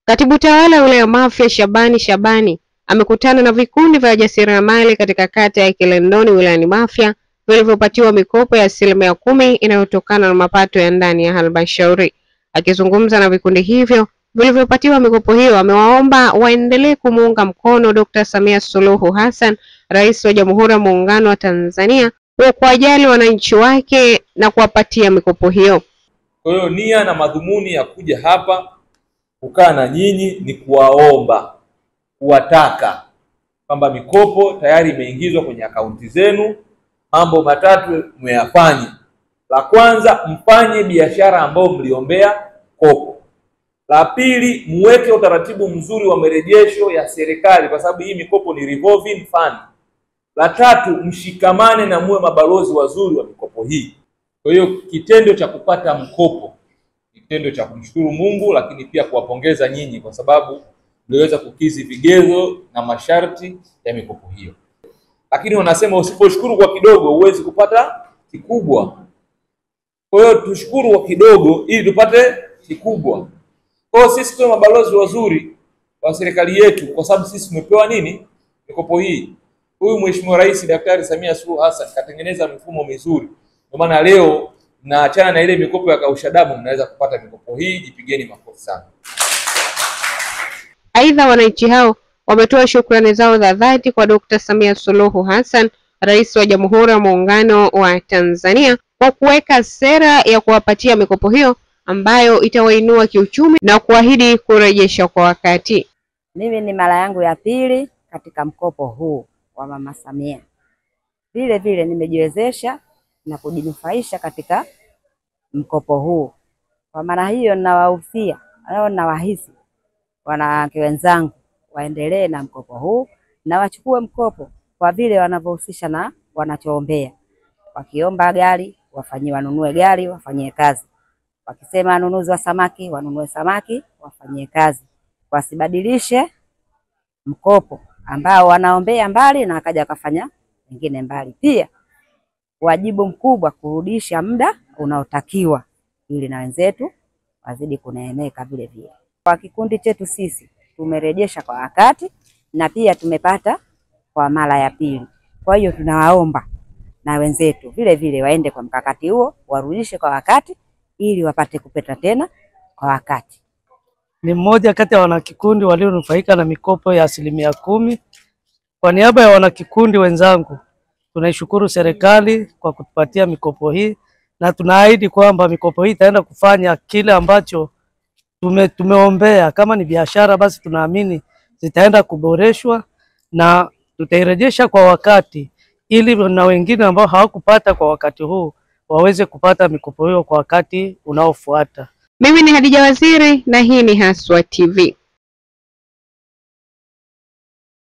Katibu tawala wa wilaya Mafia Shabani Shabani amekutana na vikundi vya wajasiriamali katika kata ya Kilindoni wilayani Mafia vilivyopatiwa mikopo ya 10% inayotokana na mapato ya ndani ya halmashauri. Akizungumza na vikundi hivyo vilivyopatiwa mikopo hiyo, amewaomba waendelee kumuunga mkono Dr. Samia Suluhu Hassan, Rais wa Jamhuri ya Muungano wa Tanzania, kwa kuwajali wananchi wake na kuwapatia mikopo hiyo. Kwa hiyo nia na madhumuni ya kuja hapa kukaa na nyinyi ni kuwaomba, kuwataka kwamba mikopo tayari imeingizwa kwenye akaunti zenu. Mambo matatu mmeyafanya. La kwanza, mfanye biashara ambayo mliombea kopo. La pili, muweke utaratibu mzuri wa marejesho ya serikali kwa sababu hii mikopo ni revolving fund. La tatu, mshikamane na muwe mabalozi wazuri wa mikopo hii. Kwa hiyo kitendo cha kupata mkopo ni kitendo cha kumshukuru Mungu, lakini pia kuwapongeza nyinyi kwa sababu mliweza kukizi vigezo na masharti ya mikopo hiyo. Lakini wanasema usiposhukuru kwa kidogo huwezi kupata kikubwa. Kwa hiyo tushukuru kwa kidogo ili tupate kikubwa. Kwa hiyo sisi tuwe mabalozi wazuri wa serikali yetu kwa sababu sisi tumepewa nini? Mikopo hii. Huyu Mheshimiwa Rais Daktari Samia Suluhu Hassan katengeneza mifumo mizuri. Kwa maana leo naachana na ile mikopo ya kausha damu, mnaweza kupata mikopo hii. Jipigeni makofi sana. Aidha, wananchi hao wametoa shukrani zao za dhati kwa Dr. Samia Suluhu Hassan, Rais wa Jamhuri ya Muungano wa Tanzania, kwa kuweka sera ya kuwapatia mikopo hiyo ambayo itawainua kiuchumi na kuahidi kurejesha kwa wakati. Mimi ni mara yangu ya pili katika mkopo huu wa Mama Samia. Vile vile nimejiwezesha na kujinufaisha katika mkopo huu. Kwa maana hiyo ninawahusia au nawahisi wanawake wenzangu waendelee na mkopo huu na wachukue mkopo kwa vile wanavyohusisha na wanachoombea. Wakiomba gari wanunue gari wafanyie kazi. Wakisema wanunuzi wa samaki wanunue samaki wafanyie kazi. Wasibadilishe mkopo ambao wanaombea mbali na akaja kufanya wengine mbali. Pia wajibu mkubwa kurudisha muda unaotakiwa ili na wenzetu wazidi kuneemeka vile vile. Kwa kikundi chetu sisi tumerejesha kwa wakati na pia tumepata kwa mara ya pili. Kwa hiyo tunawaomba na wenzetu vile vile waende kwa mkakati huo, warudishe kwa wakati ili wapate kupata tena kwa wakati. Ni mmoja kati ya wanakikundi walionufaika na mikopo ya 10%. Kwa niaba ya wanakikundi wenzangu, tunaishukuru serikali kwa kutupatia mikopo hii na tunaahidi kwamba mikopo hii itaenda kufanya kile ambacho tumeombea. Kama ni biashara basi tunaamini zitaenda kuboreshwa na tutairejesha kwa wakati ili na wengine ambao hawakupata kwa wakati huu waweze kupata mikopo hiyo kwa wakati unaofuata. Mimi ni Hadija Waziri na hii ni Haswa TV.